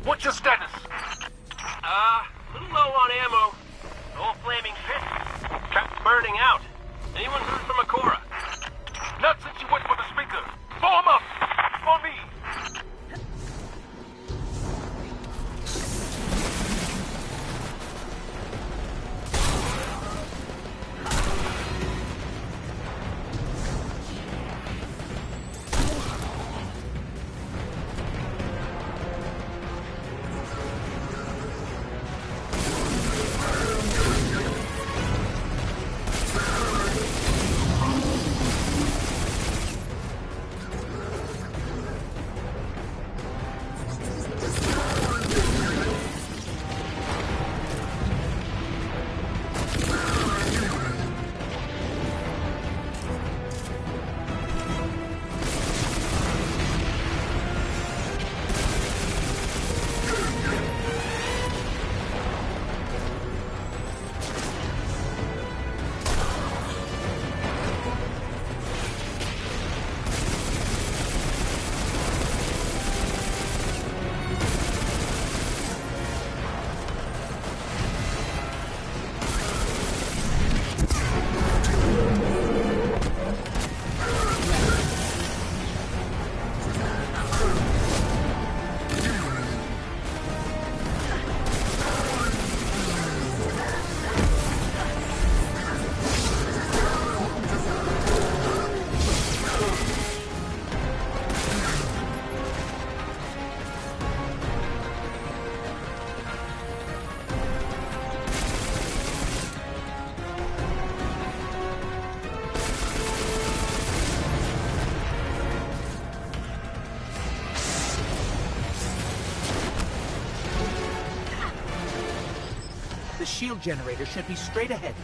What's your status? Little low on ammo. Old flaming pit. Kept burning out. Anyone heard from Akora? Not since you went for the speaker. Form up! On me! The shield generator should be straight ahead.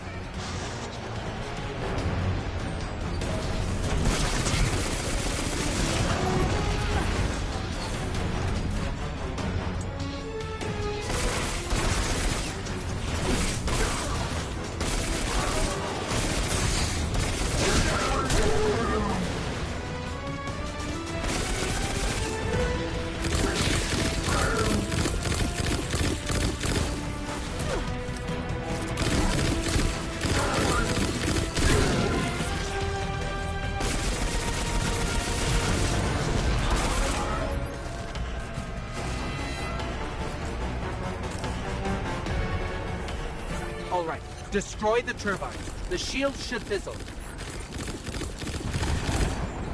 All right, destroy the turbine. The shield should fizzle.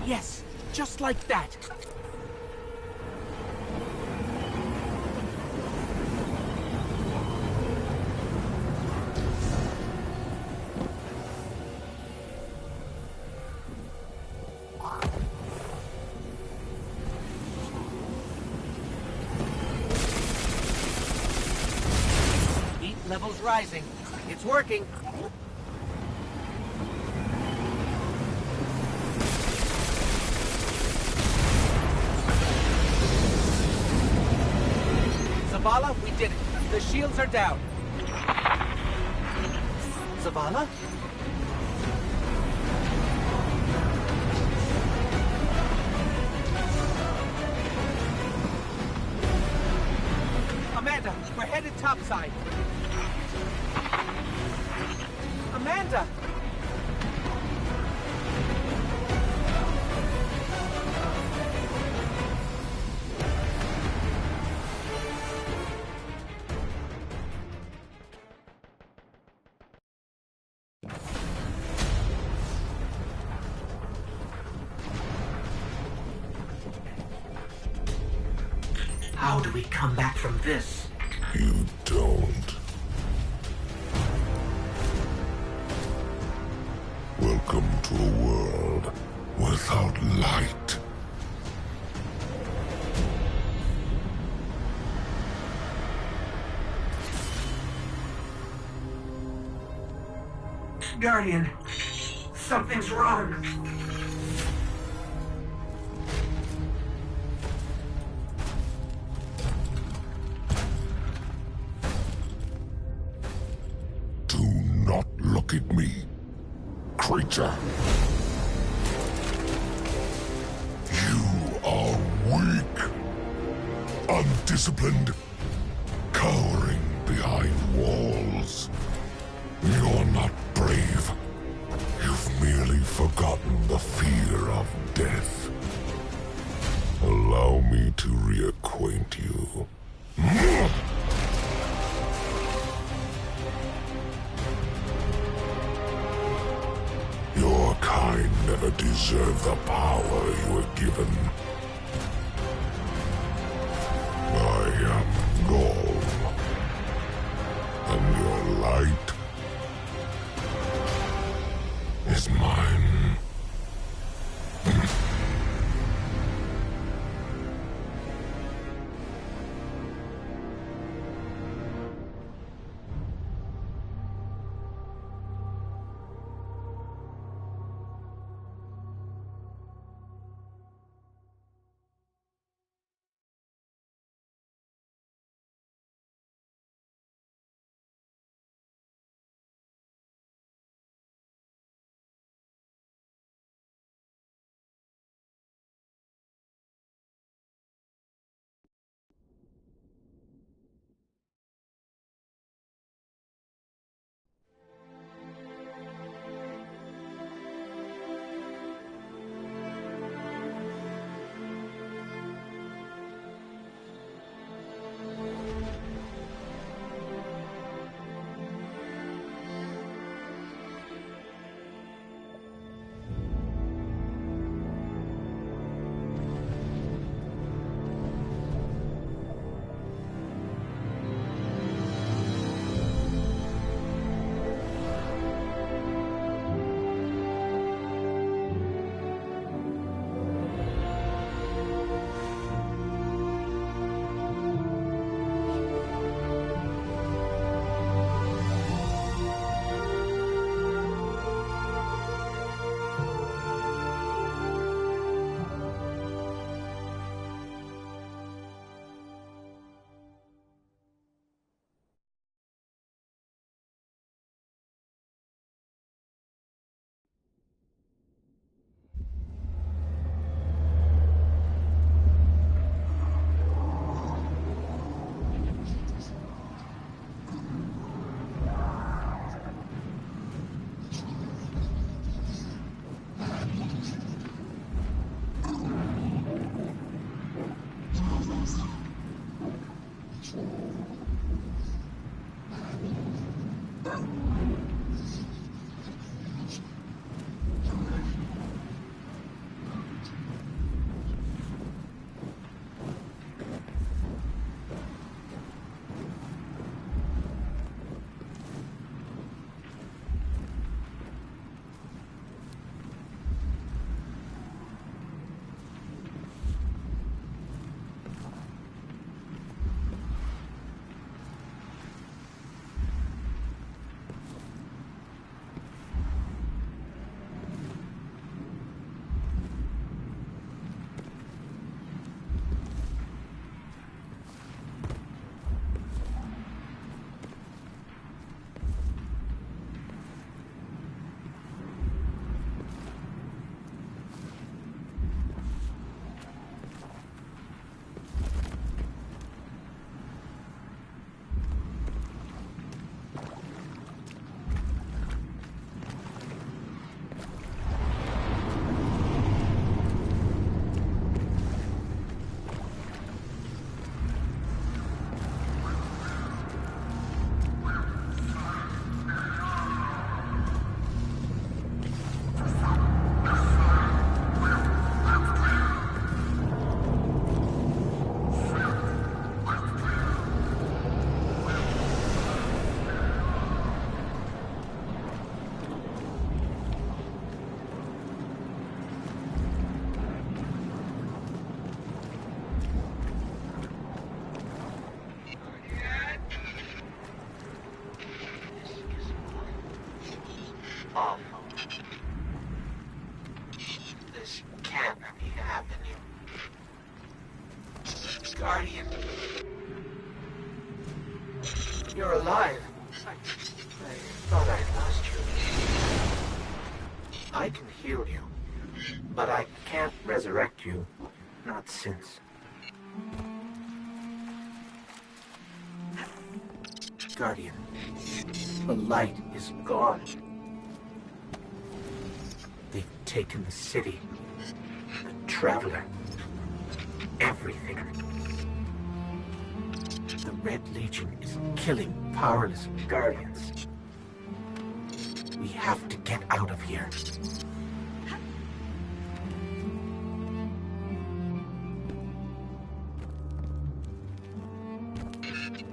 Yes, just like that. Heat levels rising. It's working. Zavala, we did it. The shields are down. Zavala? Amanda, we're headed topside. Amanda! How do we come back from this? You don't. Welcome to a world without light. Guardian, something's wrong. Do not look at me, creature. You are weak. undisciplined, cowering behind walls. You're not brave. You've merely forgotten the fear of death. Allow me to reacquaint you. Your kind never deserved the power you were given. I am Gaul, and your light is mine. Guardian. You're alive. I thought I'd lost you. I can heal you, but I can't resurrect you. Not since. Guardian, the light is gone. They've taken the city, the Traveler, everything. The Red Legion is killing powerless Guardians. We have to get out of here.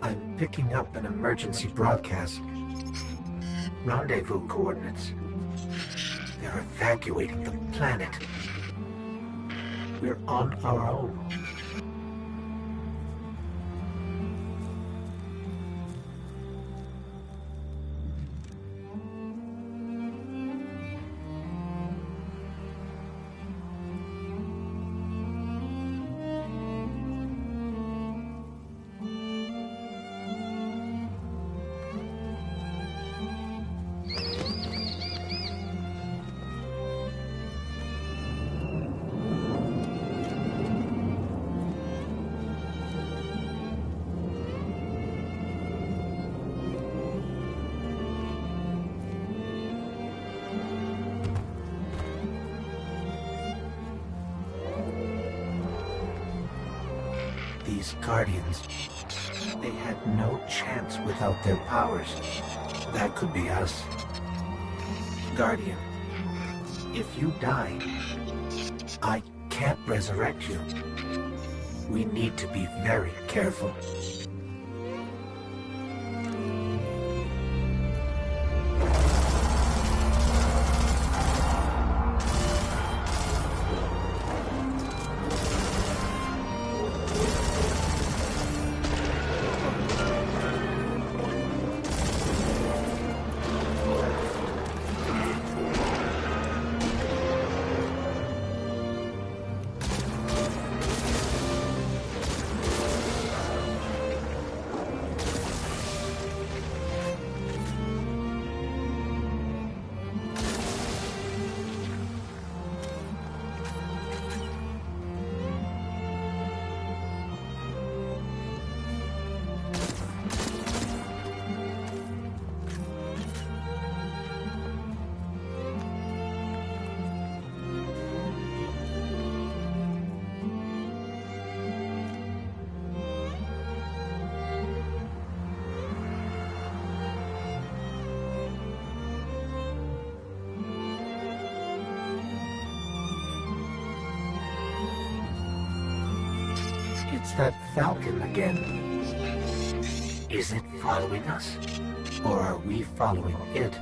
I'm picking up an emergency broadcast. Rendezvous coordinates. They're evacuating the planet. We're on our own. These Guardians, they had no chance without their powers. That could be us. Guardian, if you die, I can't resurrect you. We need to be very careful. It's that Falcon again. Is it following us? Or are we following it?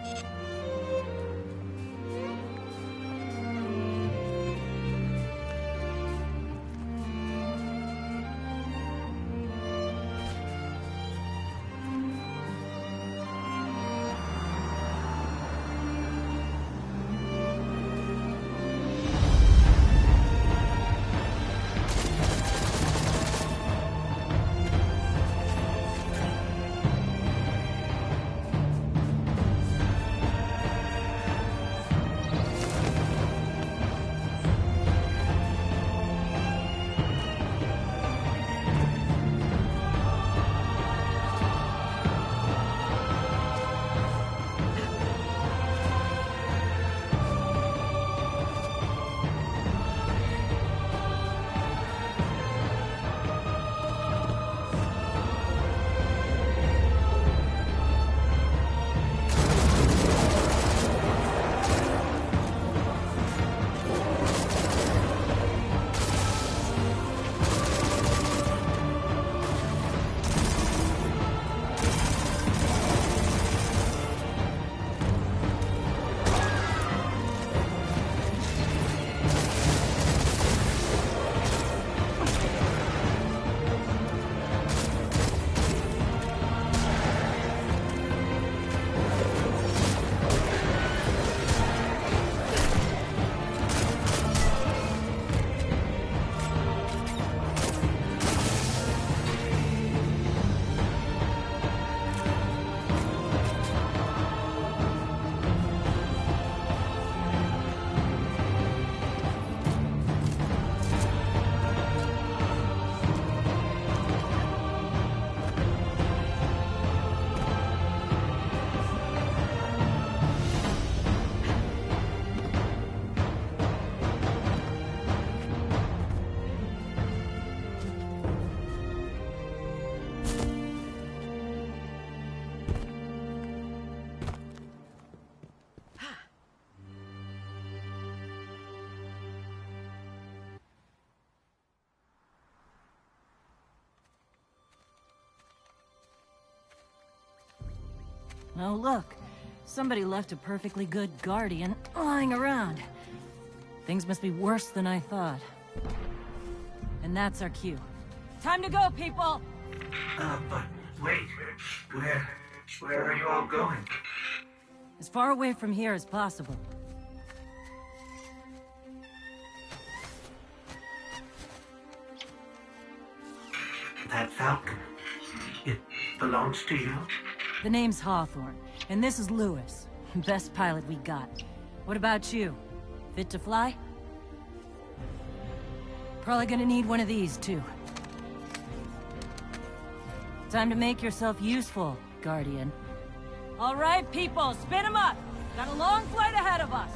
Oh, look. Somebody left a perfectly good Guardian lying around. Things must be worse than I thought. And that's our cue. Time to go, people! But wait. Where are you all going? As far away from here as possible. That Falcon, it belongs to you? The name's Hawthorne, and this is Lewis. Best pilot we got. What about you? Fit to fly? Probably gonna need one of these, too. Time to make yourself useful, Guardian. All right, people, spin 'em up! Got a long flight ahead of us!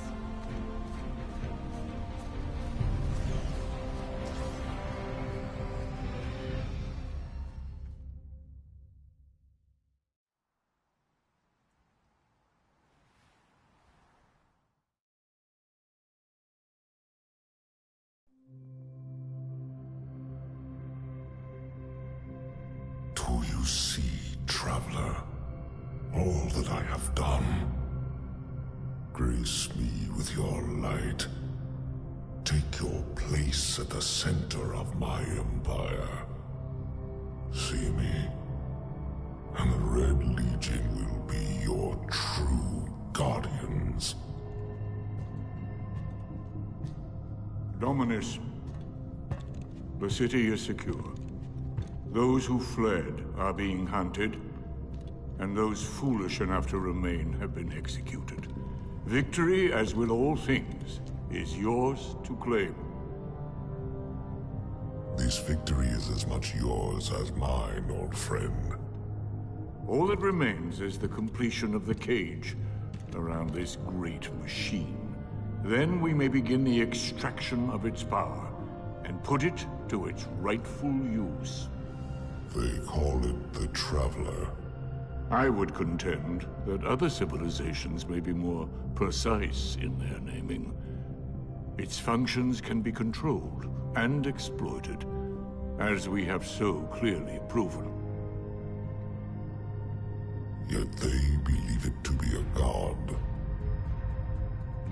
Do you see, traveler, all that I have done? Grace me with your light. Take your place at the center of my empire. See me, and the Red Legion will be your true guardians. Dominus, the city is secure. Those who fled are being hunted, and those foolish enough to remain have been executed. Victory, as with all things, is yours to claim. This victory is as much yours as mine, old friend. All that remains is the completion of the cage around this great machine. Then we may begin the extraction of its power, and put it to its rightful use. They call it the Traveler. I would contend that other civilizations may be more precise in their naming. Its functions can be controlled and exploited, as we have so clearly proven. Yet they believe it to be a god.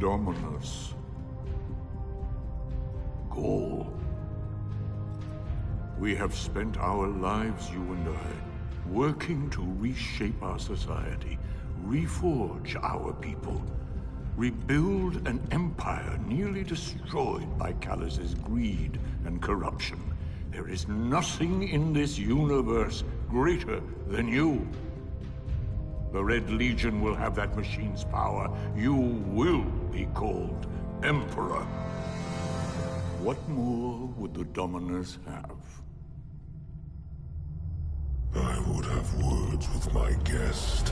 Dominus. Gaul. We have spent our lives, you and I, working to reshape our society, reforge our people, rebuild an empire nearly destroyed by Callus's greed and corruption. There is nothing in this universe greater than you. The Red Legion will have that machine's power. You will be called Emperor. What more would the Dominus have? I would have words with my guest.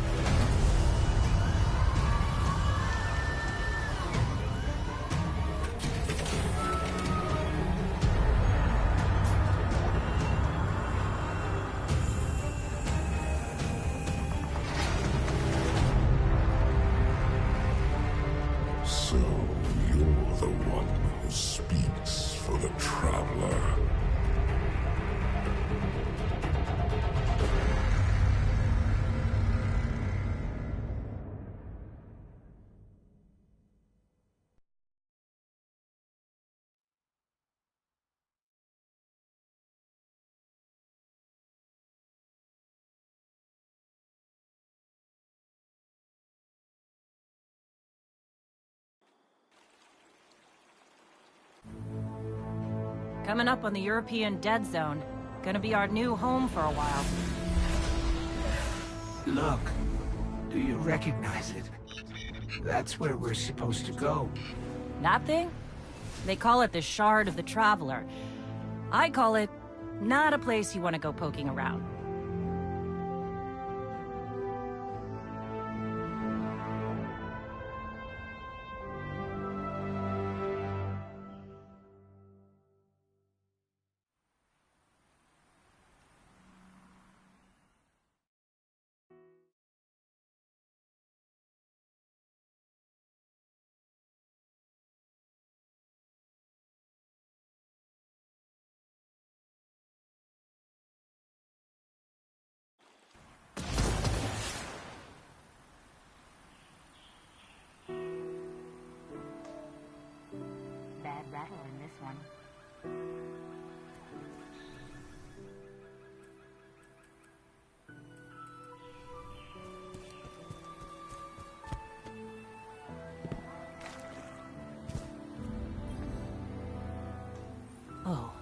So, you're the one who speaks for the Traveler. Coming up on the European Dead Zone. Gonna be our new home for a while. Look, do you recognize it? That's where we're supposed to go. That thing? They call it the Shard of the Traveler. I call it not a place you want to go poking around. Oh.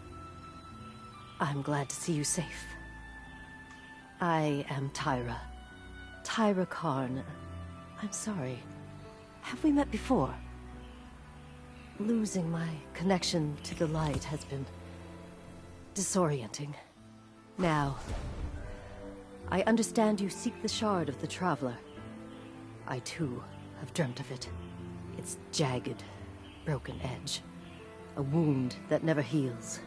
I'm glad to see you safe. I am Tyra. Tyra Karn. I'm sorry. Have we met before? Losing my connection to the light has been disorienting. Now, I understand you seek the shard of the Traveler. I too have dreamt of it. Its jagged, broken edge. A wound that never heals.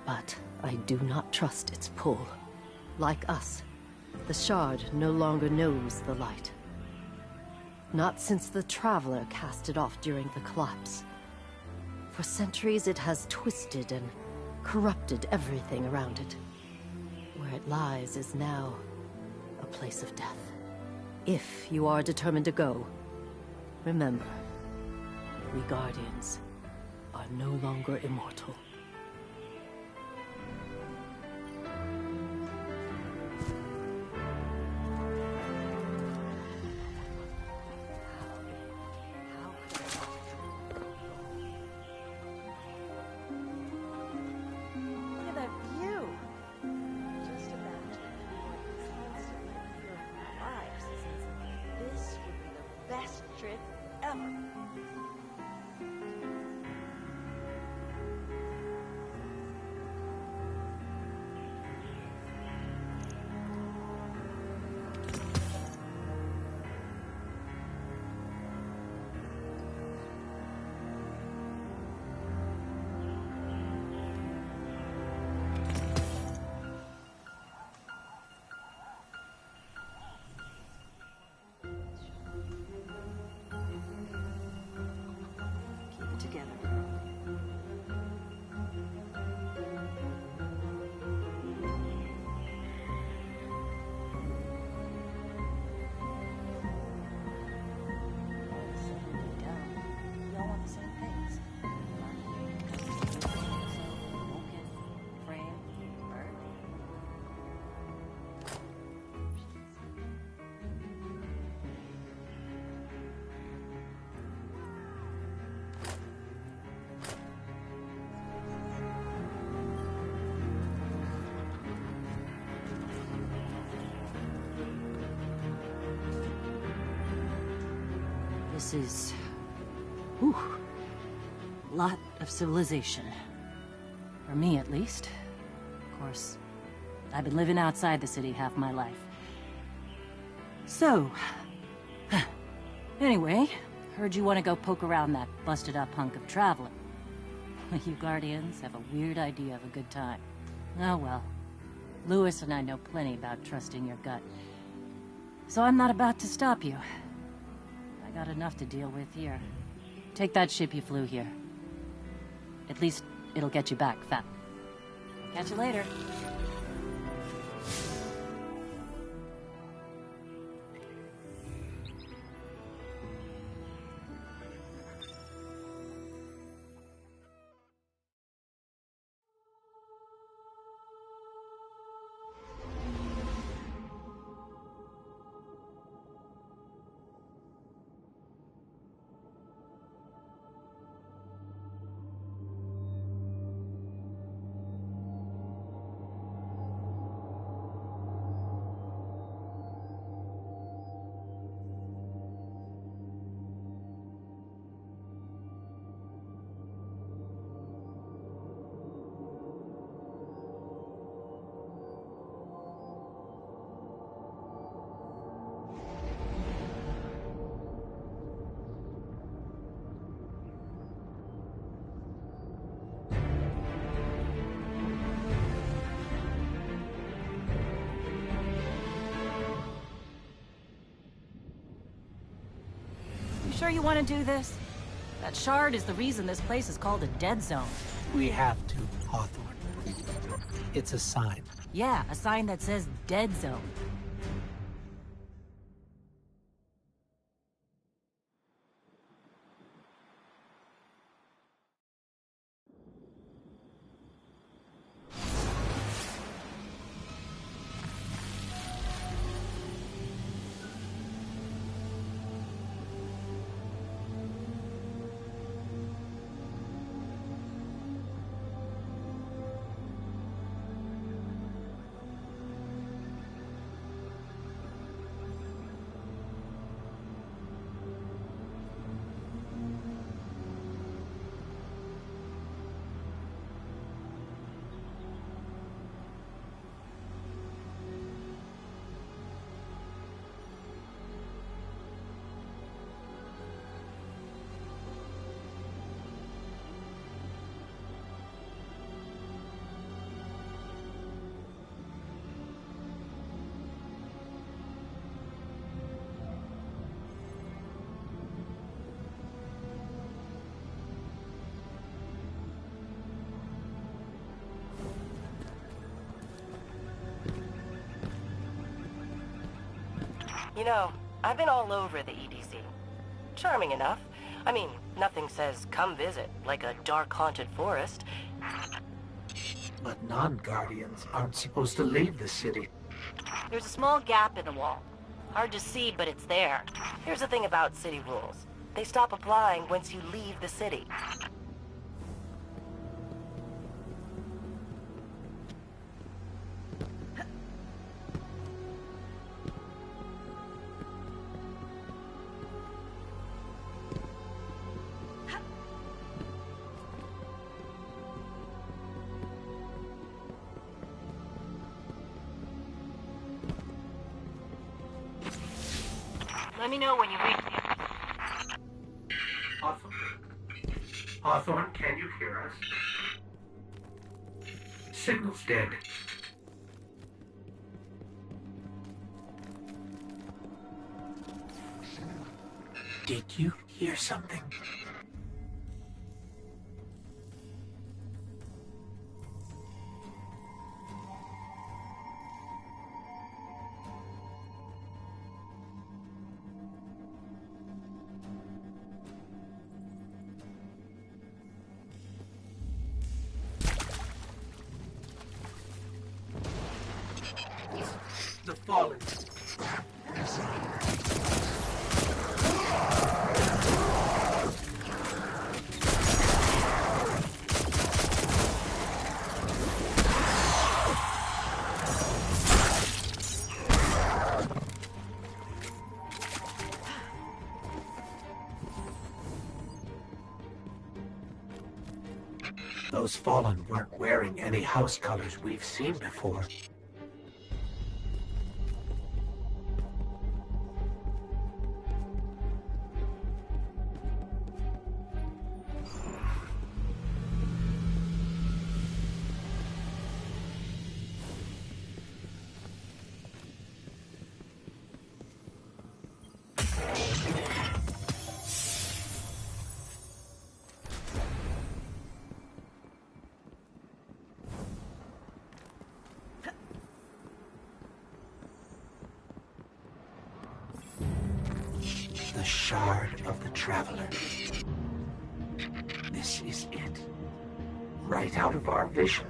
But I do not trust its pull. Like us, the shard no longer knows the light. Not since the Traveler cast it off during the collapse. For centuries it has twisted and corrupted everything around it. Where it lies is now a place of death. If you are determined to go, remember, we Guardians are no longer immortal. Look at that view! Just imagine what this constantly fear of our lives, since this would be the best trip ever. Keep it together, girl. All the same, deep down, we all want the same things. Money, woken, frame, bird. This is... whew, a lot of civilization. For me, at least. Of course, I've been living outside the city half my life. So... anyway, heard you want to go poke around that busted-up hunk of traveling. You Guardians have a weird idea of a good time. Oh well. Lewis and I know plenty about trusting your gut. So I'm not about to stop you. I got enough to deal with here. Take that ship you flew here. At least it'll get you back, fat. Catch you later. Sure you want to do this? That shard is the reason this place is called a dead zone. We have to, Hawthorne. It's a sign. Yeah, a sign that says dead zone. You know, I've been all over the EDC. Charming enough. I mean, nothing says come visit, like a dark haunted forest. But non-Guardians aren't supposed to leave the city. There's a small gap in the wall. Hard to see, but it's there. Here's the thing about city rules. They stop applying once you leave the city. Let me know when you reach me. Hawthorne? Hawthorne, can you hear us? Signal's dead. Did you hear something? The Fallen. Those Fallen weren't wearing any house colors we've seen before. The Shard of the Traveler. This is it. Right out of our vision.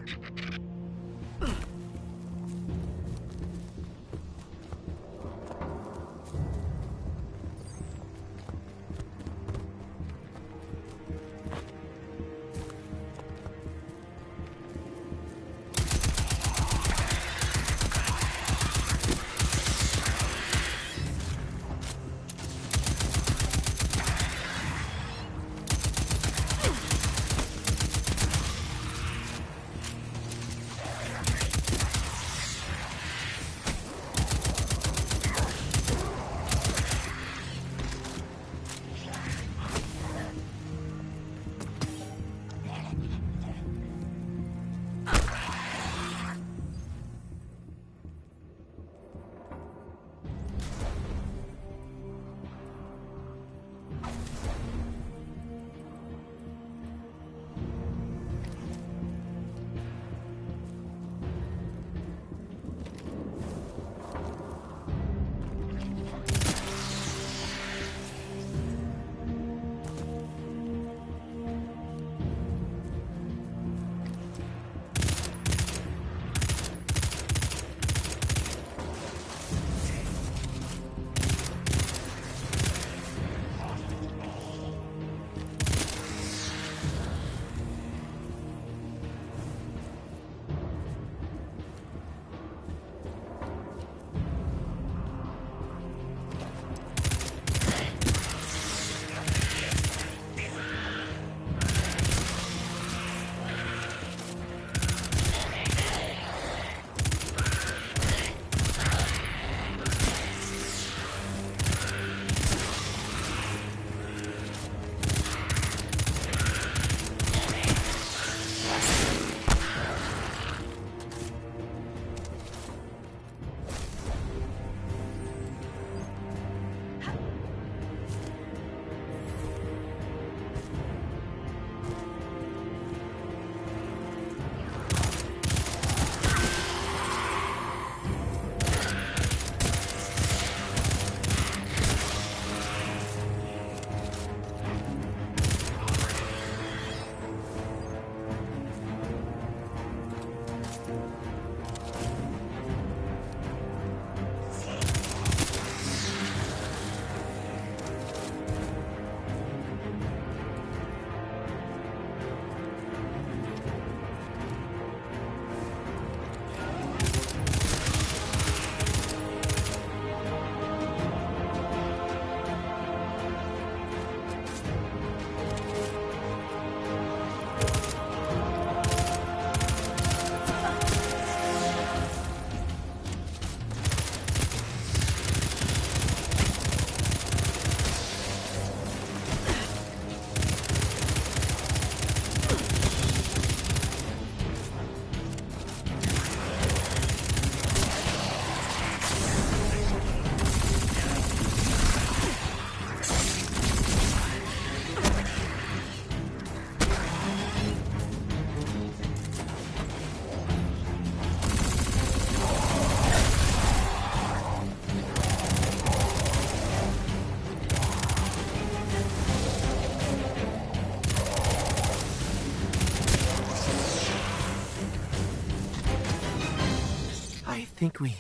think we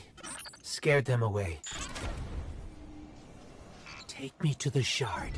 scared them away. Take me to the shard.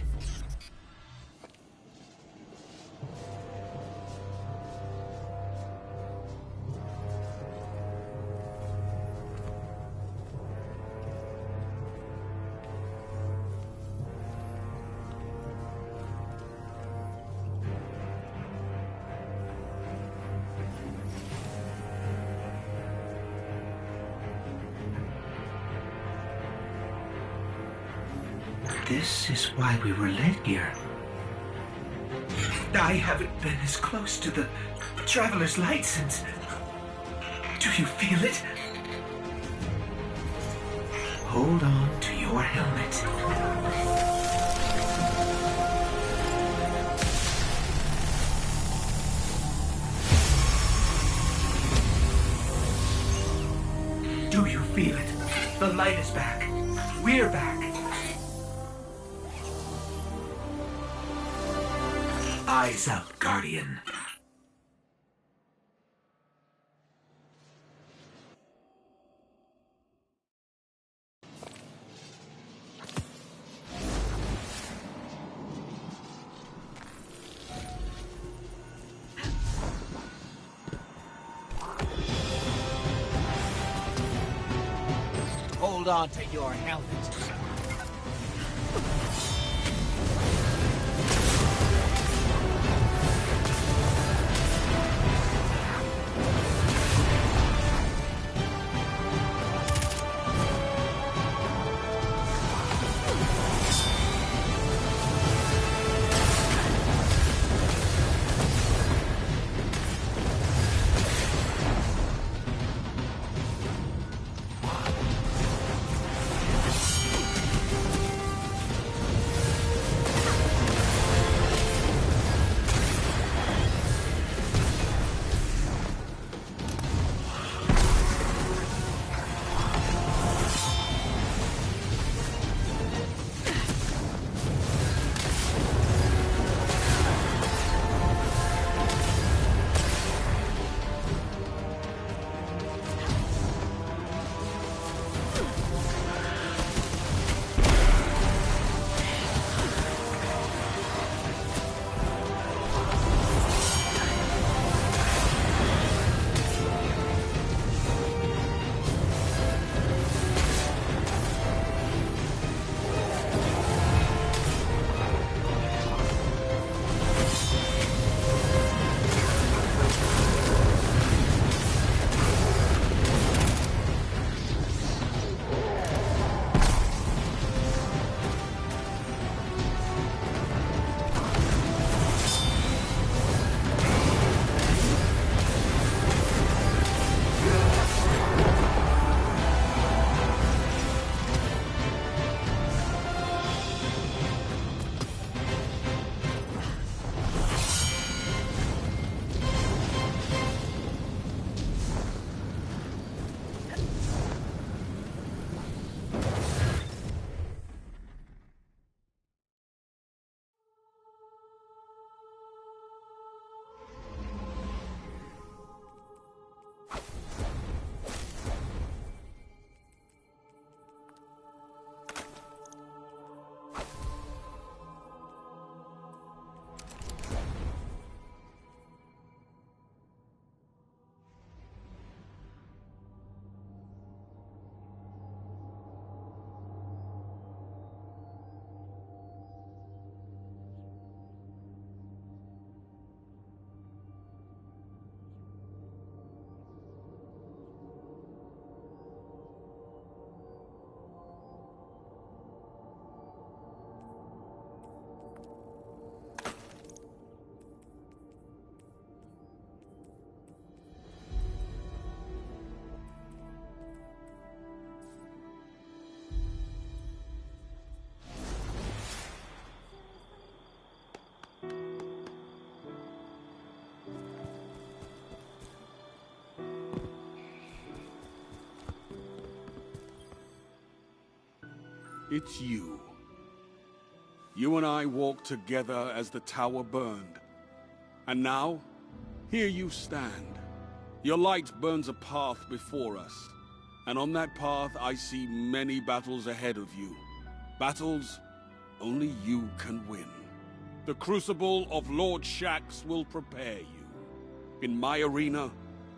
This is why we were led here. I haven't been as close to the Traveler's Light since... Do you feel it? Hold on to your helmet. Do you feel it? The light is back. We're back. Eyes out, Guardian. Hold on to your helmet. It's you. You and I walked together as the tower burned. And now, here you stand. Your light burns a path before us. And on that path, I see many battles ahead of you. Battles only you can win. The crucible of Lord Shaxx will prepare you. In my arena,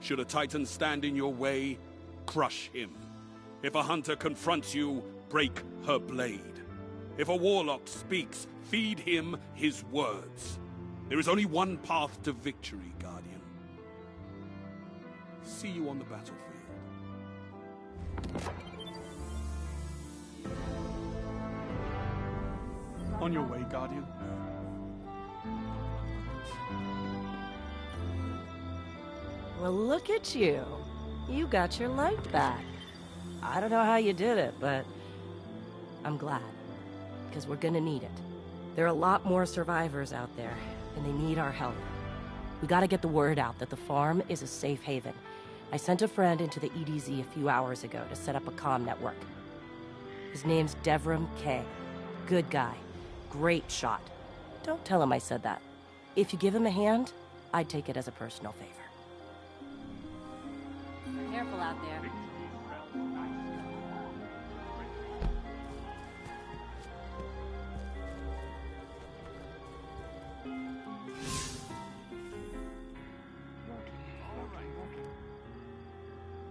should a Titan stand in your way, crush him. If a hunter confronts you, break her blade. If a warlock speaks, feed him his words. There is only one path to victory, Guardian. See you on the battlefield. On your way, Guardian. Well, look at you. You got your light back. I don't know how you did it, but I'm glad. Because we're gonna need it. There are a lot more survivors out there, and they need our help. We gotta get the word out that the farm is a safe haven. I sent a friend into the EDZ a few hours ago to set up a comm network. His name's Devrim K. Good guy. Great shot. Don't tell him I said that. If you give him a hand, I'd take it as a personal favor. Careful out there.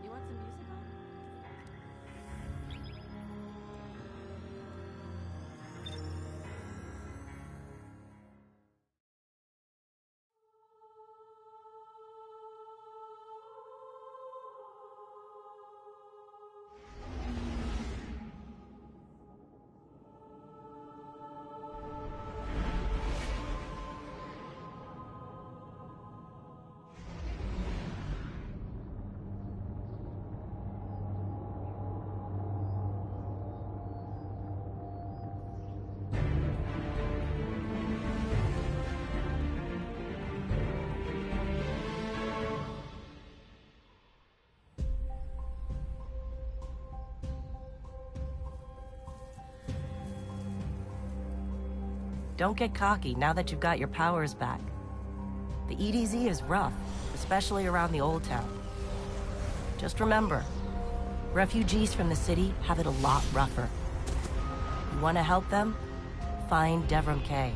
You want some music on? Don't get cocky now that you've got your powers back. The EDZ is rough, especially around the Old Town. Just remember, refugees from the city have it a lot rougher. You want to help them? Find Devrim K.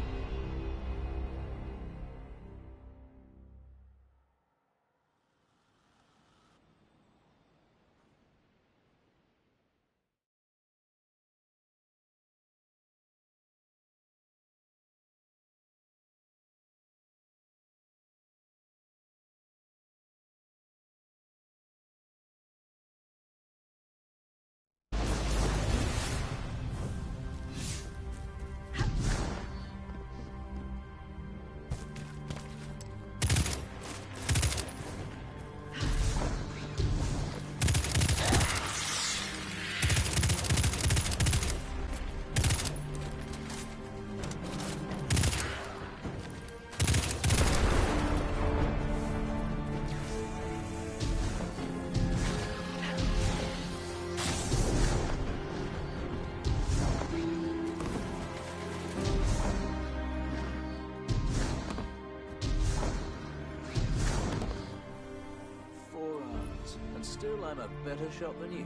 Still, I'm a better shot than you.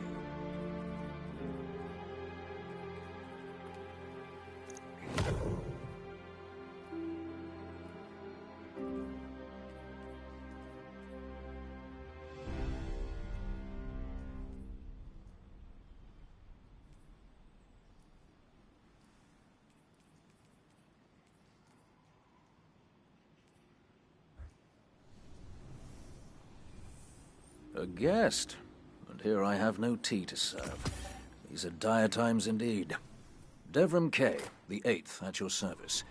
A guest, and here I have no tea to serve. These are dire times indeed. Devrim K, the 8th, at your service.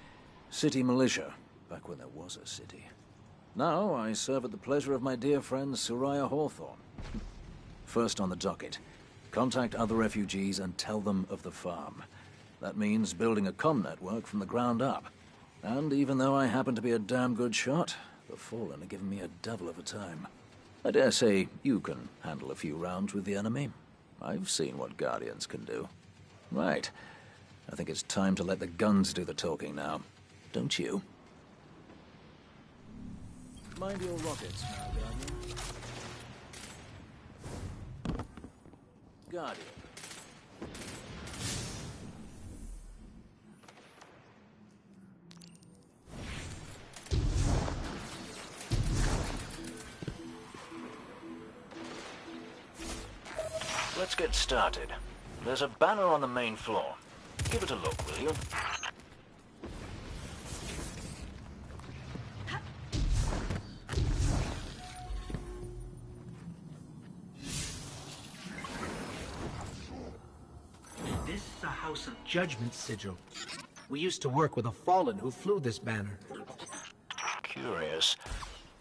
City militia, back when there was a city. Now I serve at the pleasure of my dear friend Soraya Hawthorne. First on the docket, contact other refugees and tell them of the farm. That means building a comm network from the ground up. And even though I happen to be a damn good shot, the Fallen are giving me a devil of a time. I dare say you can handle a few rounds with the enemy. I've seen what Guardians can do. Right. I think it's time to let the guns do the talking now. Don't you? Mind your rockets now, Guardian. Guardian. Let's get started. There's a banner on the main floor. Give it a look, will you? This is a House of Judgment sigil. We used to work with a Fallen who flew this banner. Curious.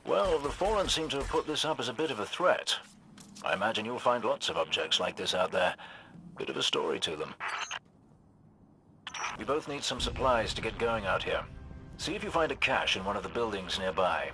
Well, the Fallen seem to have put this up as a bit of a threat. I imagine you'll find lots of objects like this out there. Bit of a story to them. We both need some supplies to get going out here. See if you find a cache in one of the buildings nearby.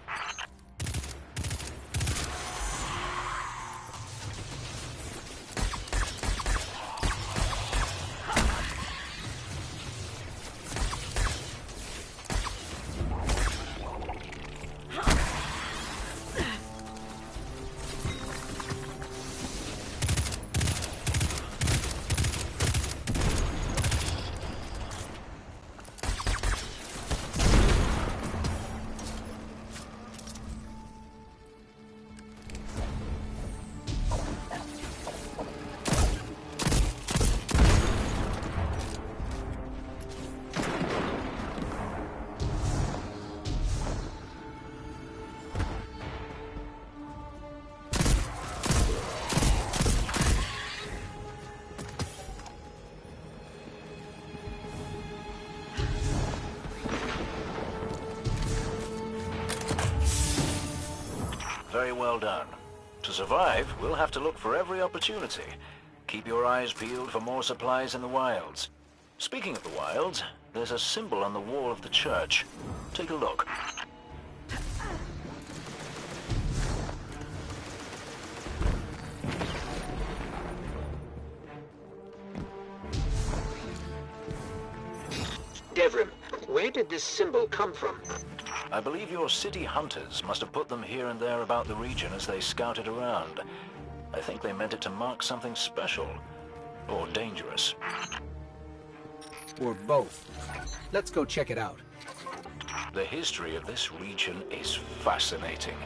Very well done. To survive, we'll have to look for every opportunity. Keep your eyes peeled for more supplies in the wilds. Speaking of the wilds, there's a symbol on the wall of the church. Take a look. Devrim, where did this symbol come from? I believe your city hunters must have put them here and there about the region as they scouted around. I think they meant it to mark something special. Or dangerous. Or both. Let's go check it out. The history of this region is fascinating.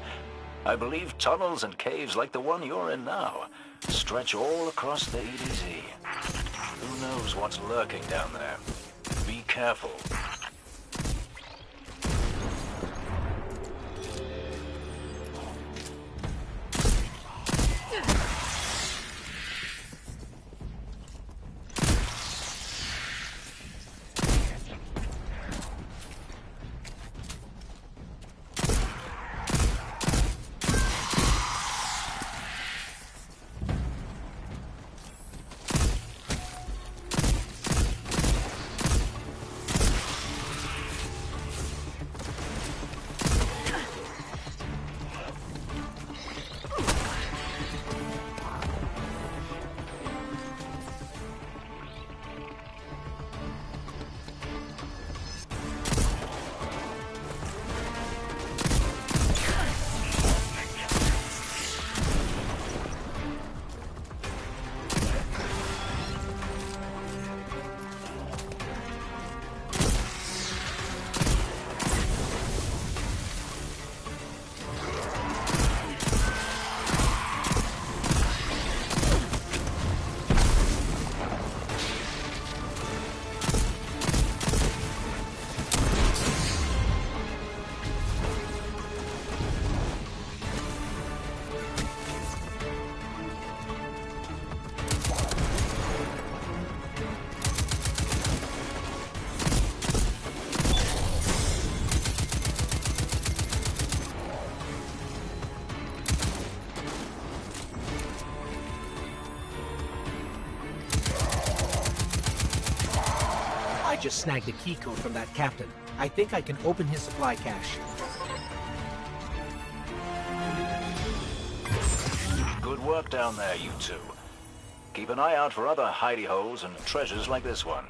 I believe tunnels and caves like the one you're in now stretch all across the EDZ. Who knows what's lurking down there? Be careful. I just snagged a key code from that captain. I think I can open his supply cache. Good work down there, you two. Keep an eye out for other hidey holes and treasures like this one.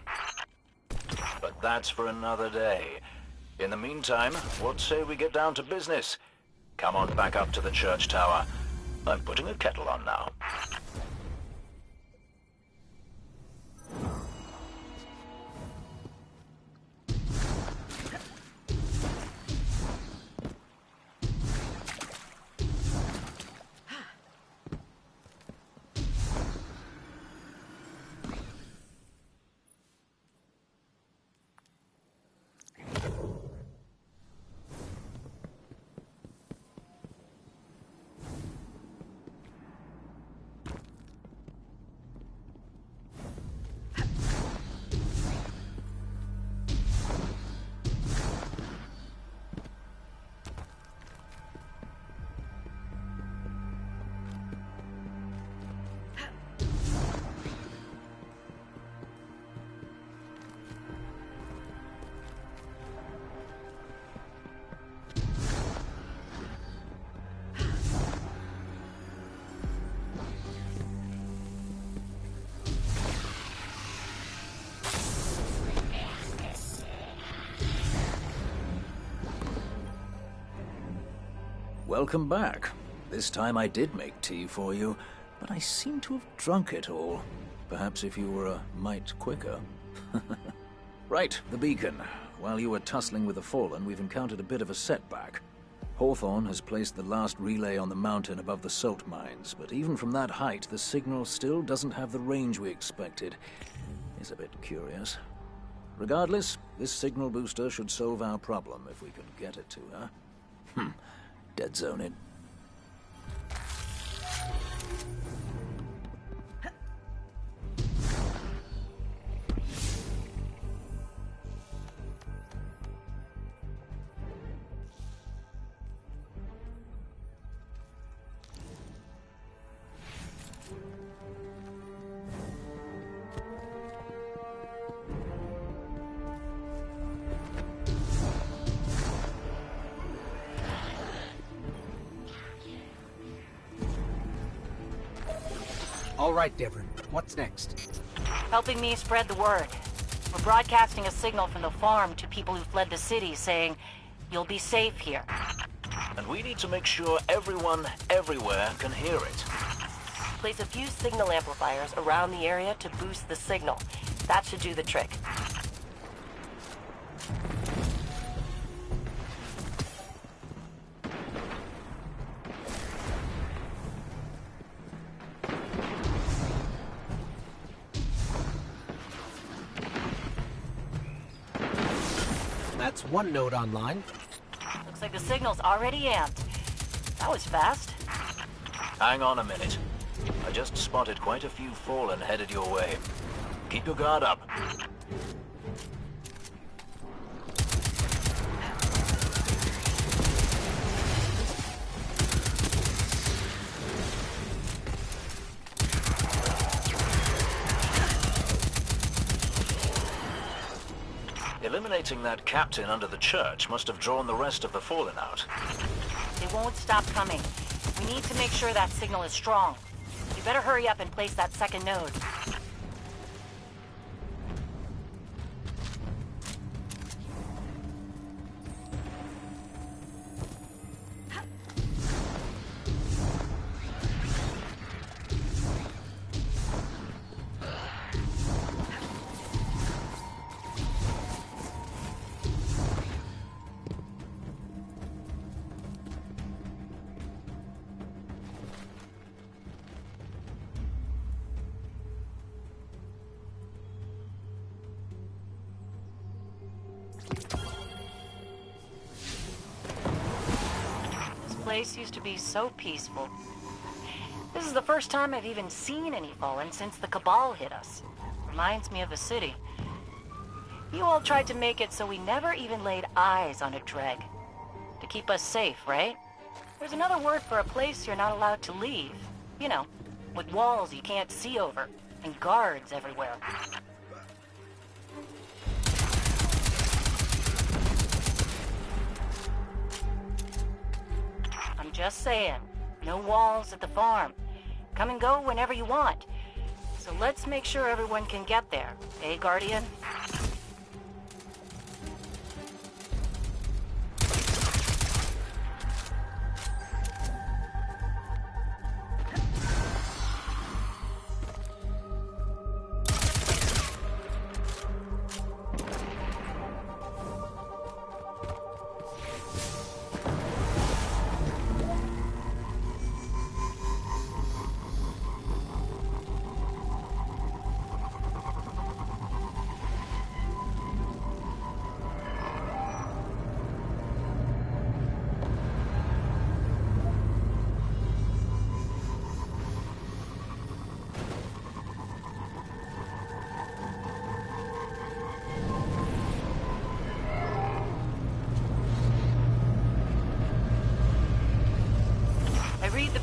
But that's for another day. In the meantime, what say we get down to business? Come on back up to the church tower. I'm putting a kettle on now. welcome back. This time I did make tea for you, but I seem to have drunk it all. Perhaps if you were a mite quicker. Right, the beacon. While you were tussling with the Fallen, we've encountered a bit of a setback. Hawthorne has placed the last relay on the mountain above the salt mines, but even from that height, the signal still doesn't have the range we expected. It's a bit curious. Regardless, this signal booster should solve our problem if we can get it to her. Dead zone it. All right, Devon. What's next? Helping me spread the word. We're broadcasting a signal from the farm to people who fled the city saying, you'll be safe here. And we need to make sure everyone, everywhere, can hear it. Place a few signal amplifiers around the area to boost the signal. That should do the trick. That's one node online. Looks like the signal's already amped. That was fast. Hang on a minute. I just spotted quite a few Fallen headed your way. Keep your guard up. Eliminating that captain under the church must have drawn the rest of the Fallen out. They won't stop coming. We need to make sure that signal is strong. You better hurry up and place that second node. This place used to be so peaceful. This is the first time I've even seen any Fallen since the Cabal hit us. Reminds me of the city. You all tried to make it so we never even laid eyes on a Dreg. To keep us safe, right? There's another word for a place you're not allowed to leave. You know, with walls you can't see over, and guards everywhere. I'm just saying, no walls at the farm. Come and go whenever you want. So let's make sure everyone can get there, eh, Guardian?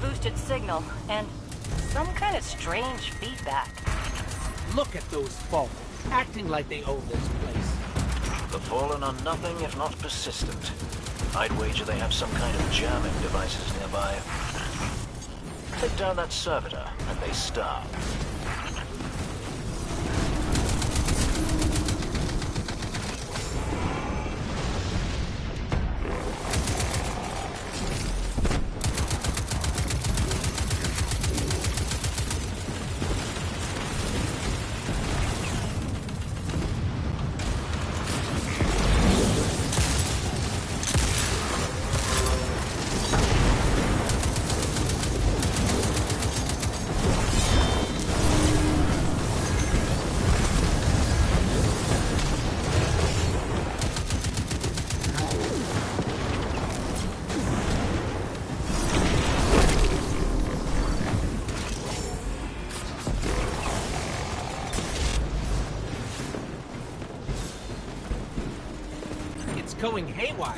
Boosted signal, and some kind of strange feedback. Look at those folk, acting like they own this place. The Fallen are nothing if not persistent. I'd wager they have some kind of jamming devices nearby. Take down that servitor, and they starve. going haywire.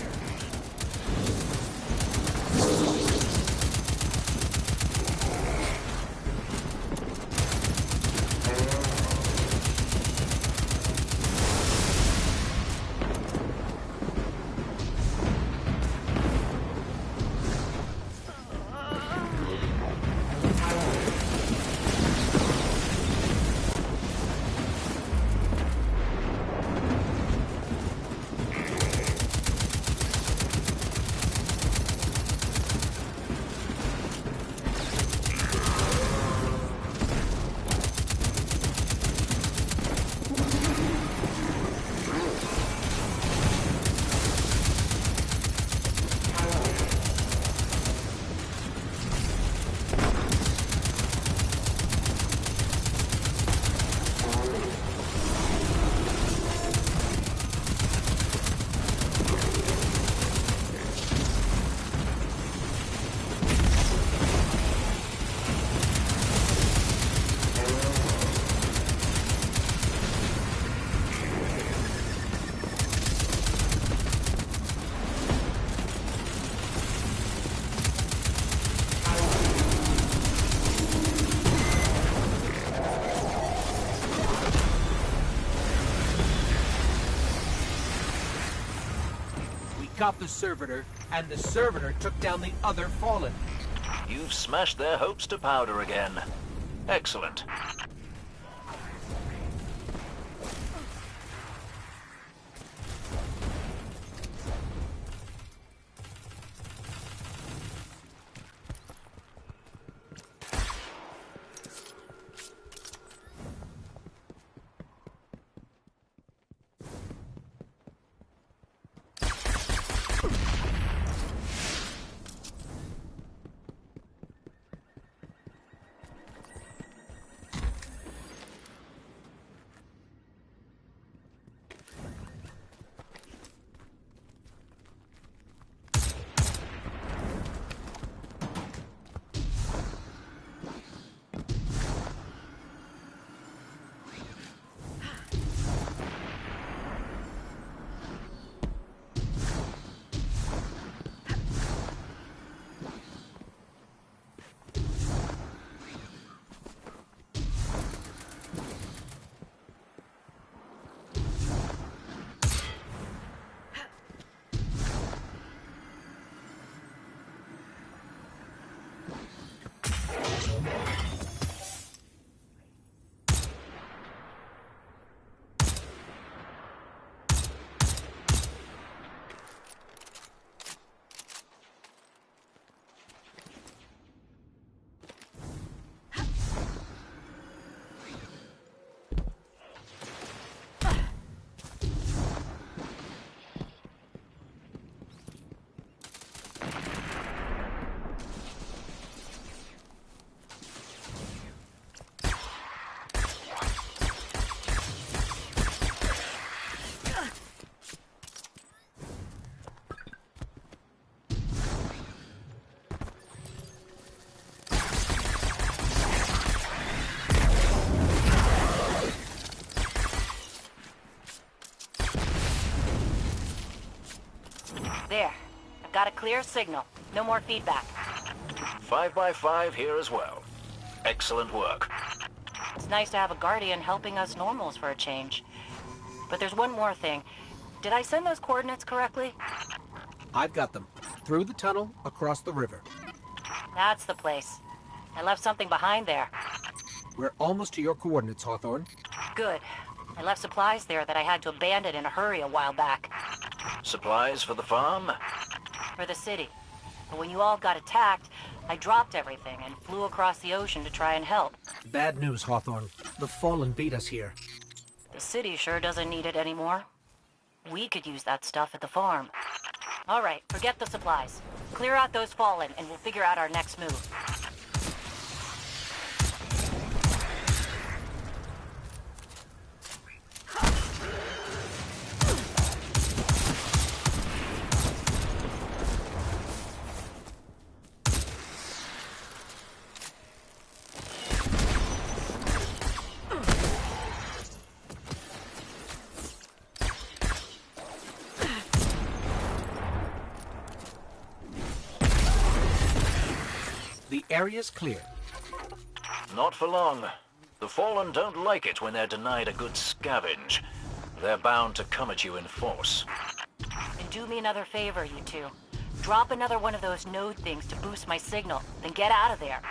Got the servitor, and the servitor took down the other Fallen. You've smashed their hopes to powder again. Excellent. There. I've got a clear signal. No more feedback. 5 by 5 here as well. Excellent work. It's nice to have a Guardian helping us normals for a change. But there's one more thing. Did I send those coordinates correctly? I've got them. Through the tunnel, across the river. That's the place. I left something behind there. We're almost to your coordinates, Hawthorne. Good. I left supplies there that I had to abandon in a hurry a while back. Supplies for the farm? For the city. But when you all got attacked, I dropped everything and flew across the ocean to try and help. Bad news, Hawthorne. The Fallen beat us here. The city sure doesn't need it anymore. We could use that stuff at the farm. All right, forget the supplies. Clear out those Fallen, and we'll figure out our next move. Area's clear. Not for long. The Fallen don't like it when they're denied a good scavenge. They're bound to come at you in force. And do me another favor, you two. Drop another one of those node things to boost my signal, then get out of there.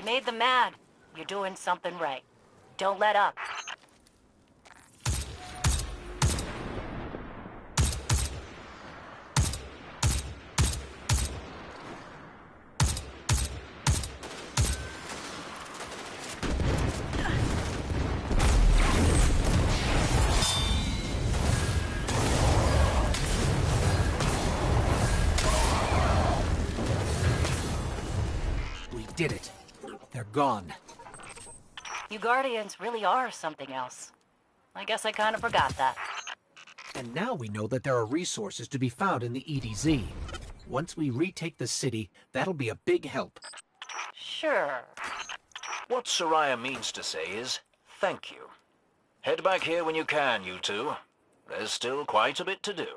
Made them mad. You're doing something right. Don't let up. We did it. They're gone. You Guardians really are something else. I guess I kind of forgot that. And now we know that there are resources to be found in the EDZ. Once we retake the city, that'll be a big help. Sure. What Soraya means to say is, thank you. Head back here when you can, you two. There's still quite a bit to do.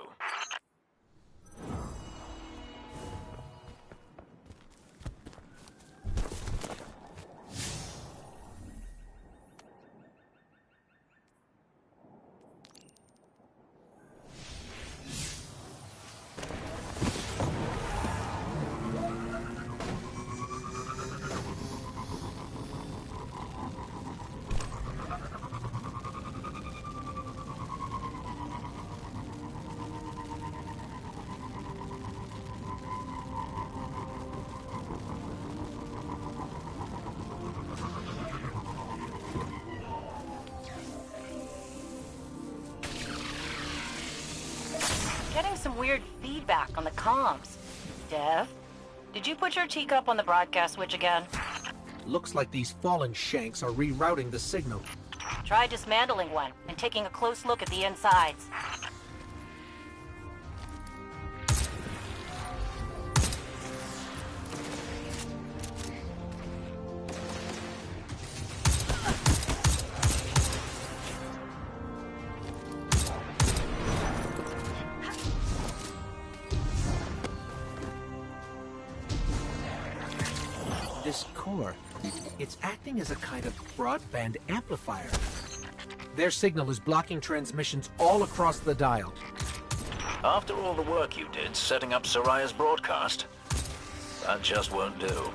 Getting some weird feedback on the comms. Dev, did you put your teacup on the broadcast switch again? Looks like these fallen shanks are rerouting the signal. Try dismantling one and taking a close look at the insides. This core, it's acting as a kind of broadband amplifier. Their signal is blocking transmissions all across the dial. After all the work you did setting up Soraya's broadcast, that just won't do.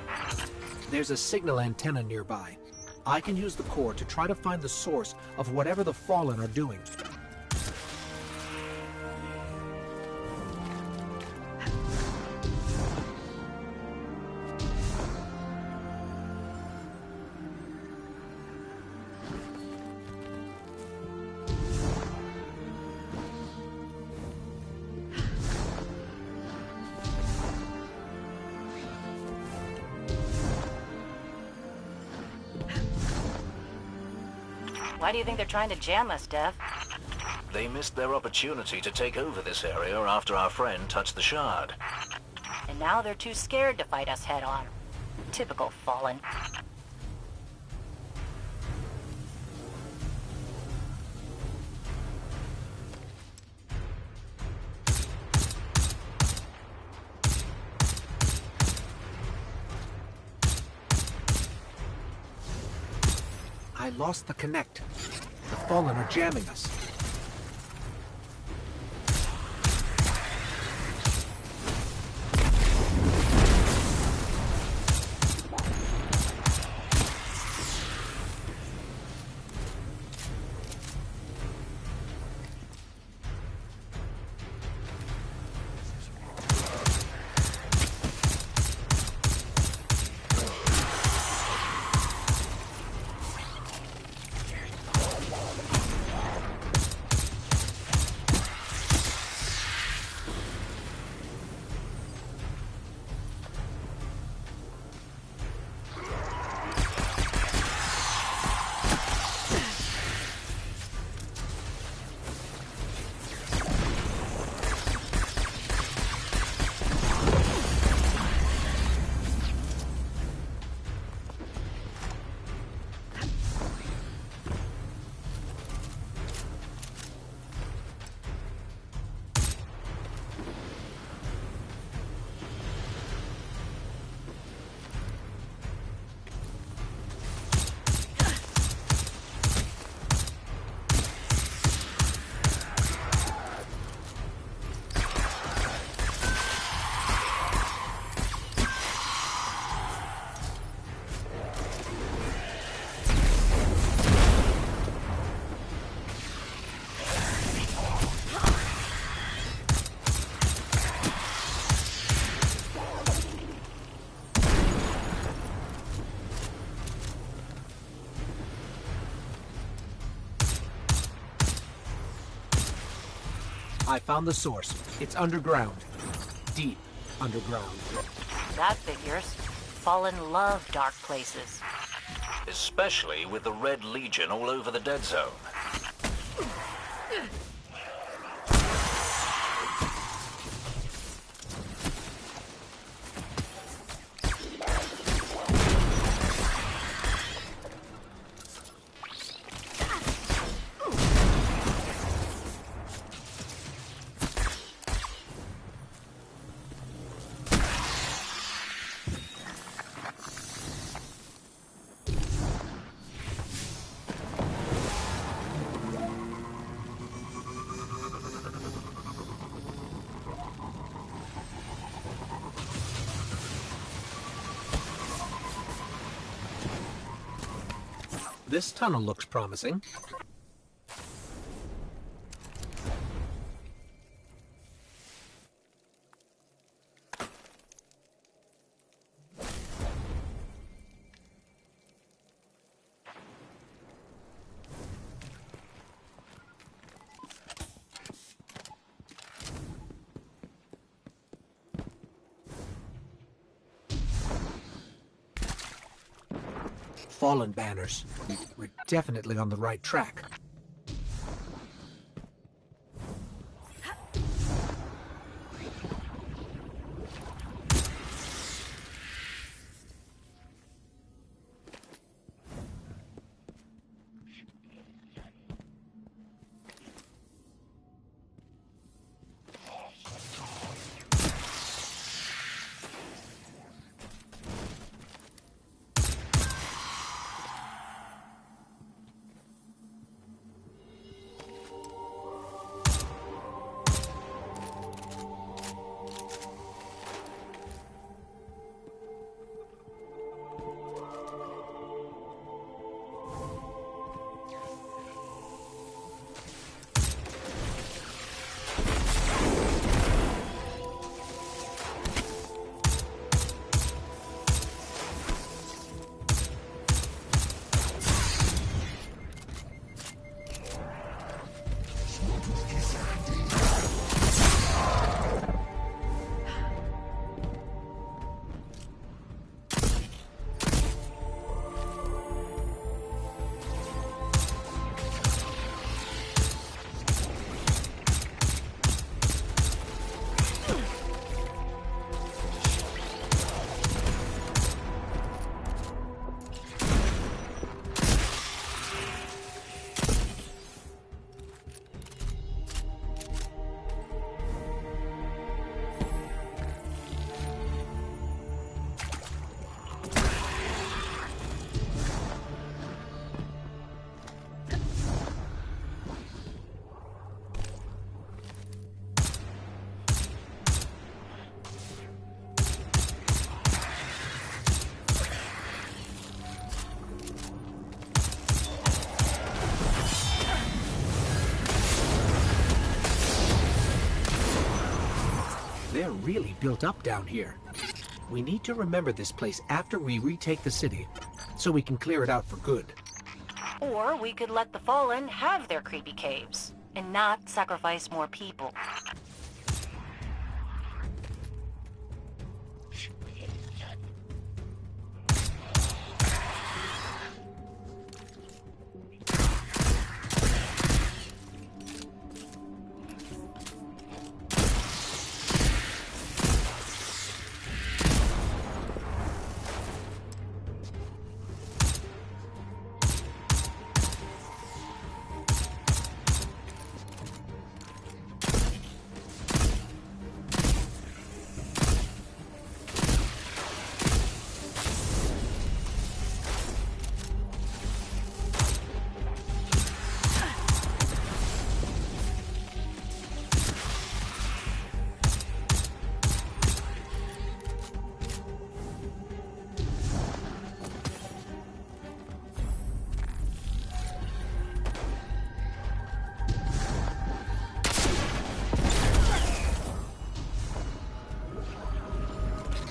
There's a signal antenna nearby. I can use the core to try to find the source of whatever the Fallen are doing. Why do you think they're trying to jam us, Dev? They missed their opportunity to take over this area after our friend touched the shard. And now they're too scared to fight us head-on. Typical Fallen. I lost the connect. The Fallen are jamming us. I found the source. It's underground. Deep underground. That figures. Fallen love dark places. Especially with the Red Legion all over the dead zone. This tunnel looks promising. Fallen banners. We're definitely on the right track. really built up down here. We need to remember this place after we retake the city, so we can clear it out for good. Or we could let the Fallen have their creepy caves, and not sacrifice more people.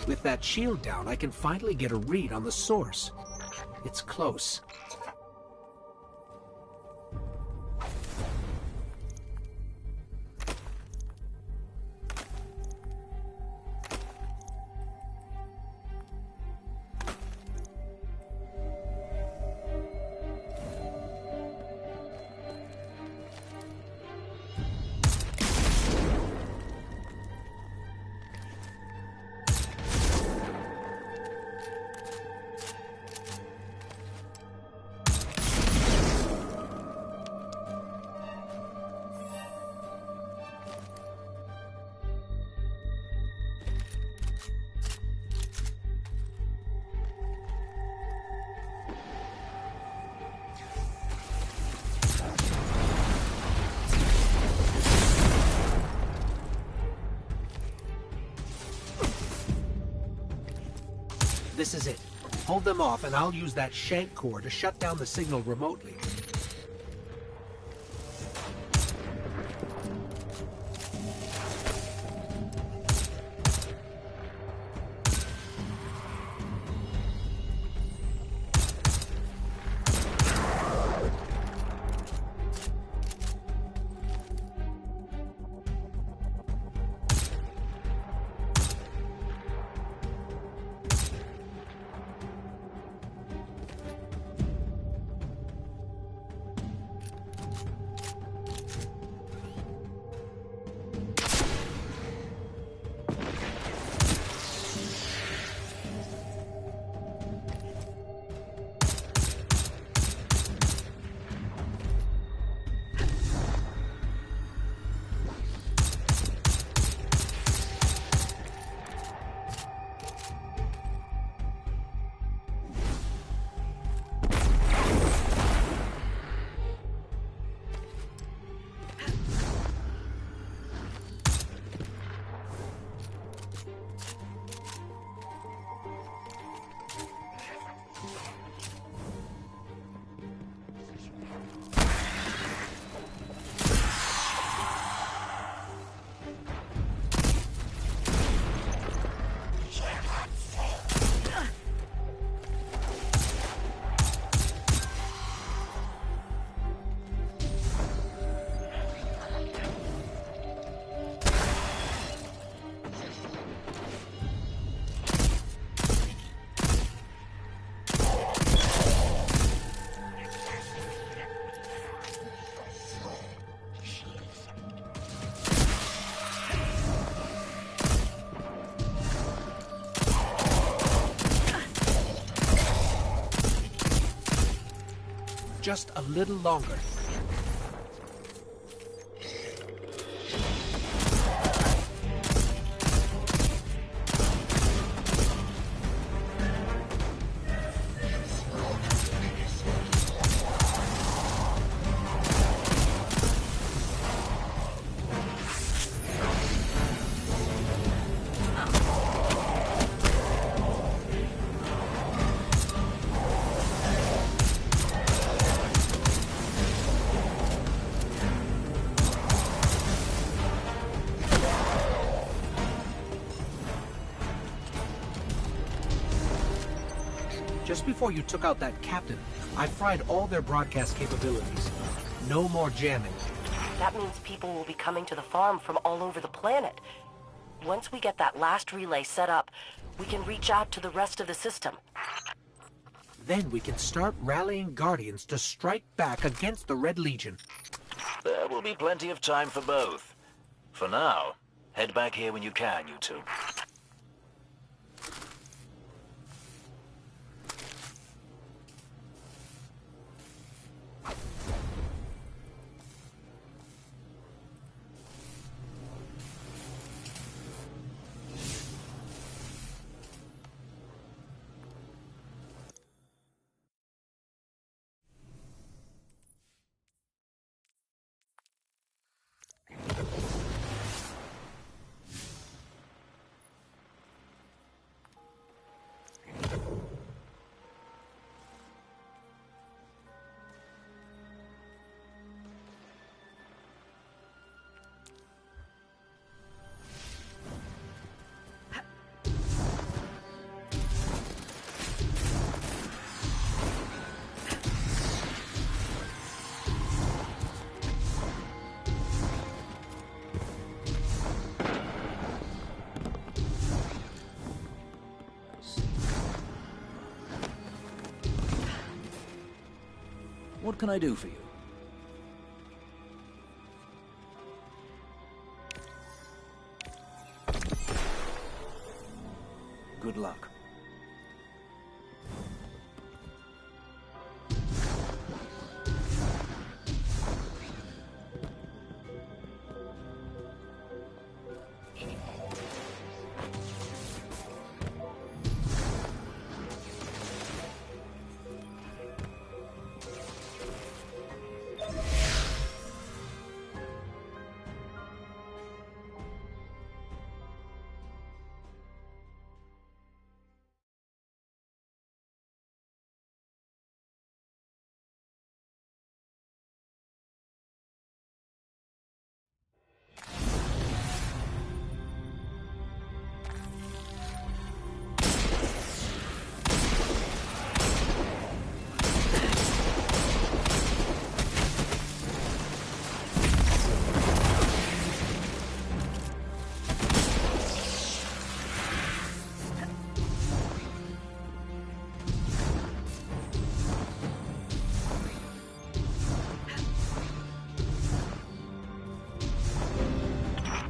With that shield down, I can finally get a read on the source. It's close. This is it. Hold them off and I'll use that shank core to shut down the signal remotely. Just a little longer. Just before you took out that captain, I fried all their broadcast capabilities. No more jamming. That means people will be coming to the farm from all over the planet. Once we get that last relay set up, we can reach out to the rest of the system. Then we can start rallying Guardians to strike back against the Red Legion. There will be plenty of time for both. For now, head back here when you can, you two. What can I do for you? Good luck.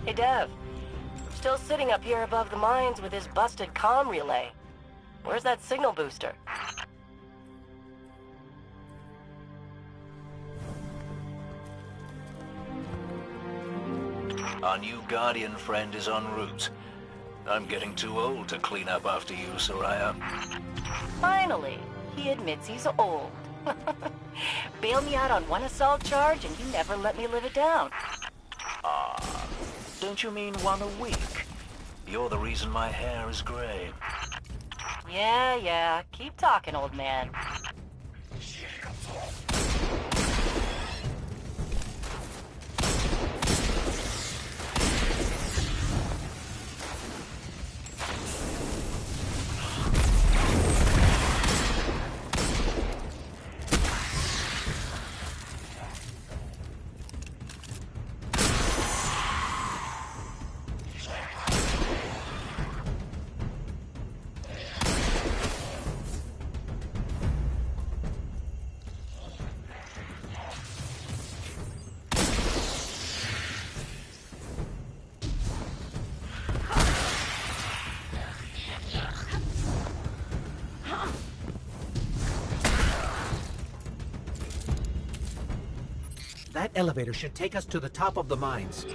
Hey, Dev. Still sitting up here above the mines with his busted comm relay. Where's that signal booster? Our new Guardian friend is en route. I'm getting too old to clean up after you, Soraya. Finally, he admits he's old. Bail me out on one assault charge and you never let me live it down. Don't you mean one a week? You're the reason my hair is gray. Yeah. Keep talking, old man. That elevator should take us to the top of the mines.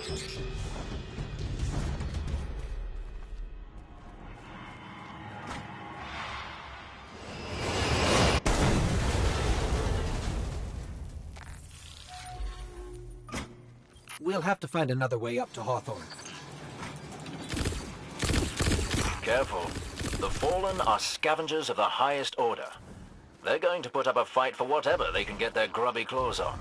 We'll have to find another way up to Hawthorne. Careful. The Fallen are scavengers of the highest order. They're going to put up a fight for whatever they can get their grubby claws on.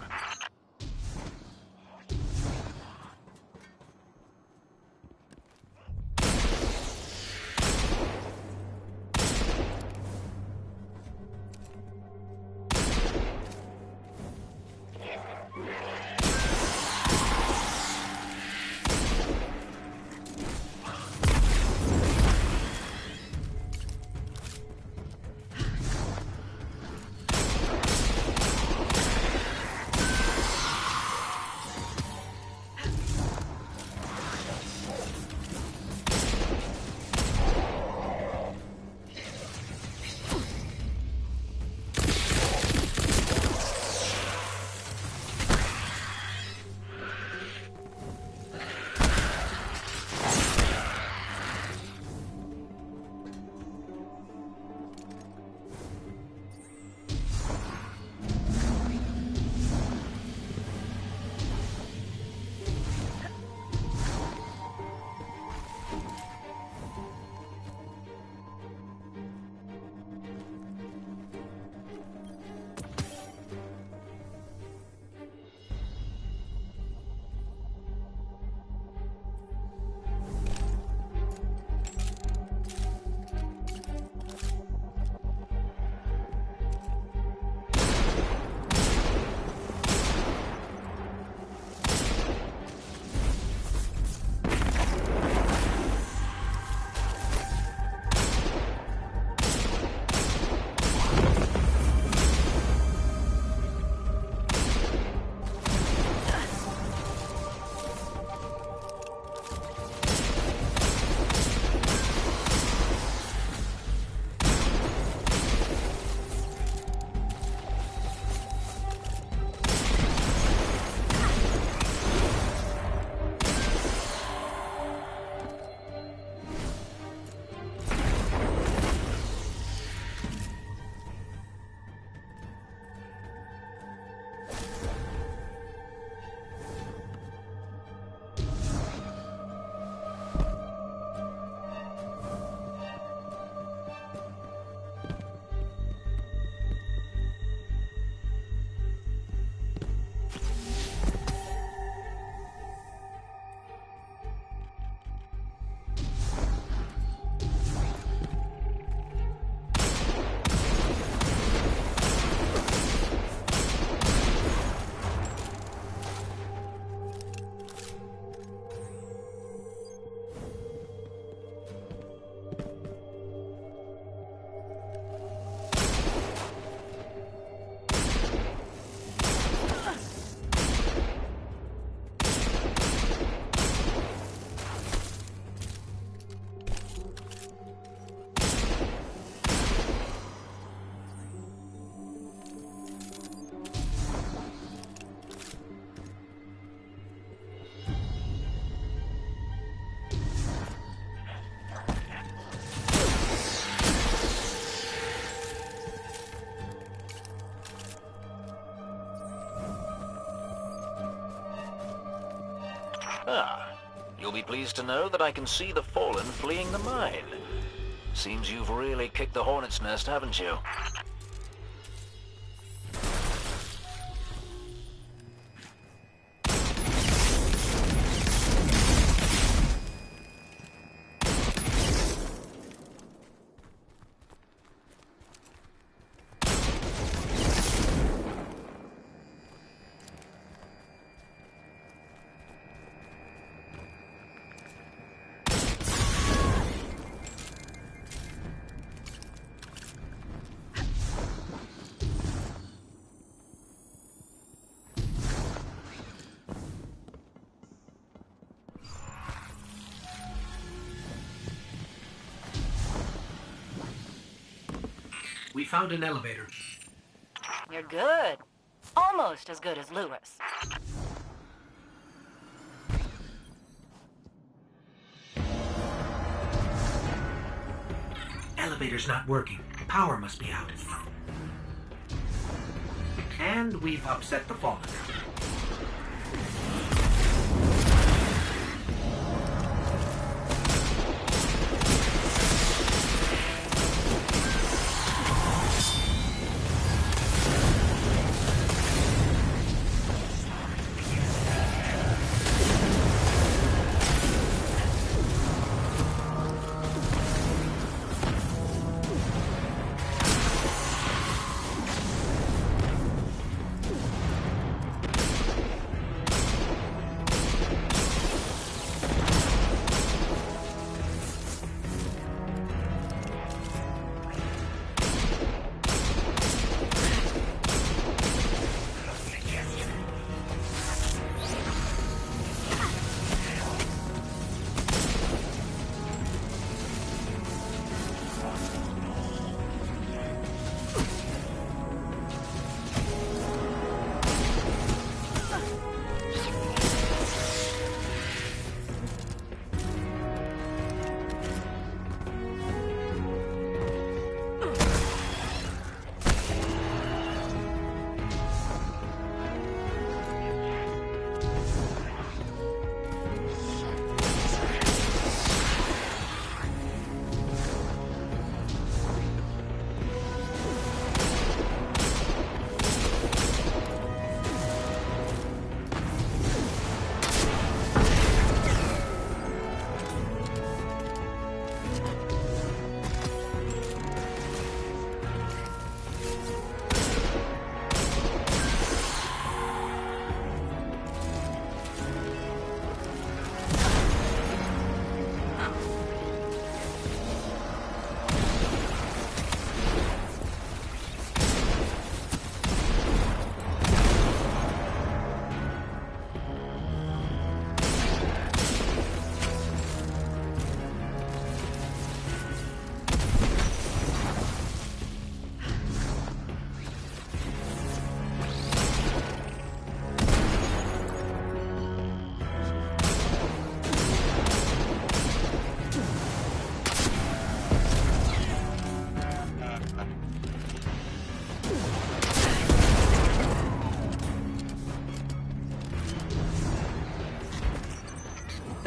Ah, you'll be pleased to know that I can see the Fallen fleeing the mine. Seems you've really kicked the hornet's nest, haven't you? We found an elevator. You're good. Almost as good as Lewis. Elevator's not working. Power must be out. And we've upset the Fallen.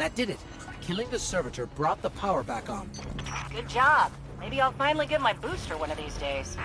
That did it. Killing the servitor brought the power back on. Good job. Maybe I'll finally get my booster one of these days.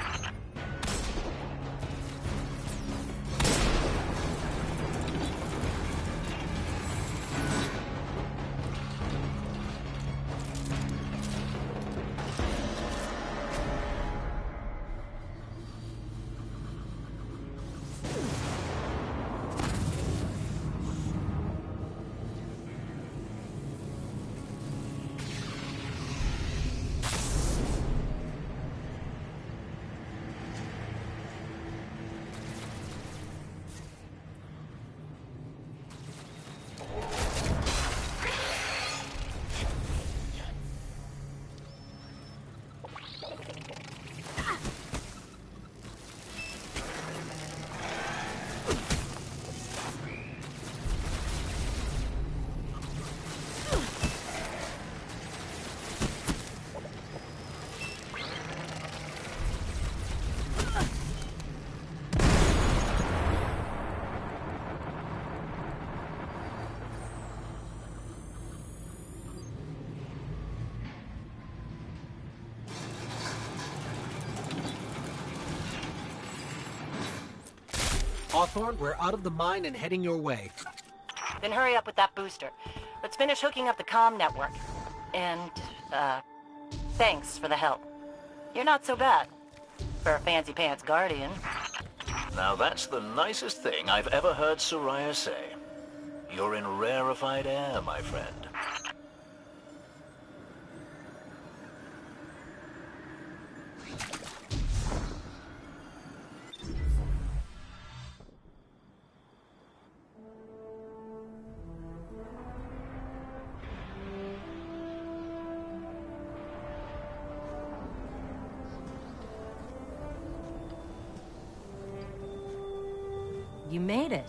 Hawthorne, we're out of the mine and heading your way. Then hurry up with that booster. Let's finish hooking up the comm network. And, thanks for the help. You're not so bad. For a fancy pants guardian. Now that's the nicest thing I've ever heard Soraya say. You're in rarefied air, my friend. You made it.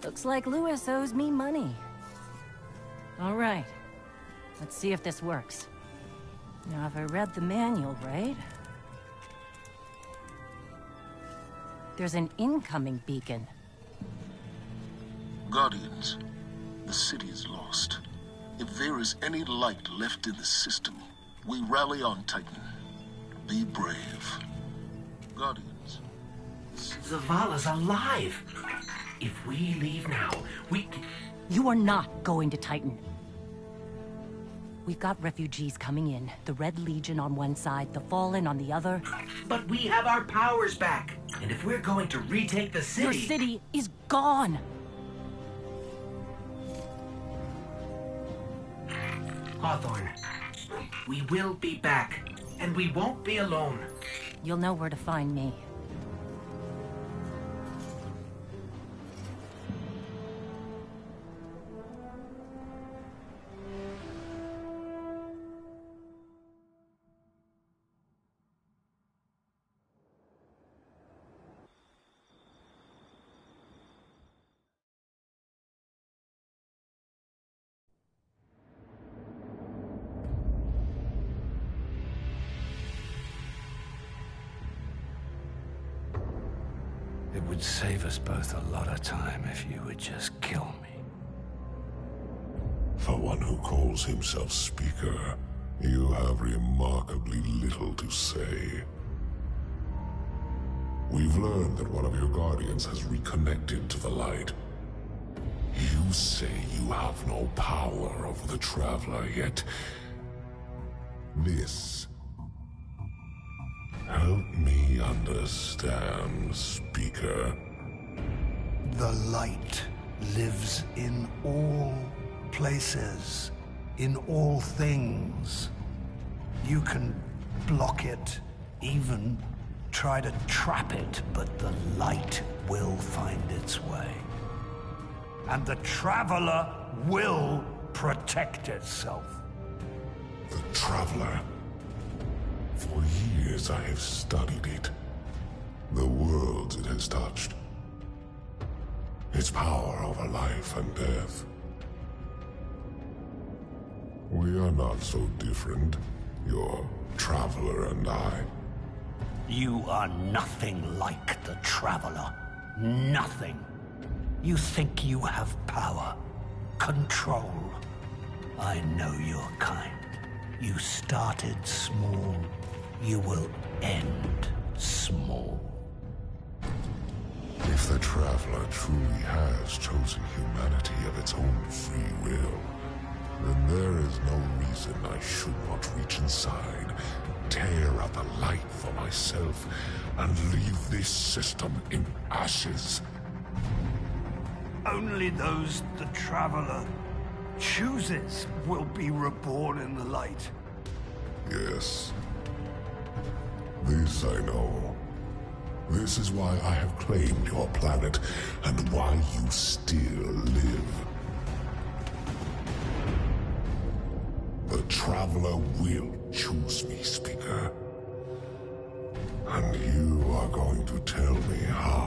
Looks like Lewis owes me money. All right. Let's see if this works. Now, if I read the manual right... There's an incoming beacon. Guardians, the city is lost. If there is any light left in the system, we rally on Titan. Be brave. Guardians. Zavala's alive. If we leave now, we can... You are not going to Titan. We've got refugees coming in. The Red Legion on one side, the Fallen on the other. But we have our powers back. And if we're going to retake the city... Your city is gone. Hawthorne, we will be back. And we won't be alone. You'll know where to find me. It would save us both a lot of time if you would just kill me. For one who calls himself Speaker, you have remarkably little to say. We've learned that one of your Guardians has reconnected to the light. You say you have no power over the Traveler, yet... This... Help me understand, Speaker. The light lives in all places, in all things. You can block it, even try to trap it, but the light will find its way. And the Traveler will protect itself. The Traveler. For years I have studied it. The worlds it has touched. Its power over life and death. We are not so different, your Traveler and I. You are nothing like the Traveler. Nothing. You think you have power, control. I know your kind. You started small. You will end small. If the Traveler truly has chosen humanity of its own free will, then there is no reason I should not reach inside, tear out the light for myself, and leave this system in ashes. Only those the Traveler chooses will be reborn in the light. Yes. This I know. This is why I have claimed your planet, and why you still live. The Traveler will choose me, Speaker. And you are going to tell me how.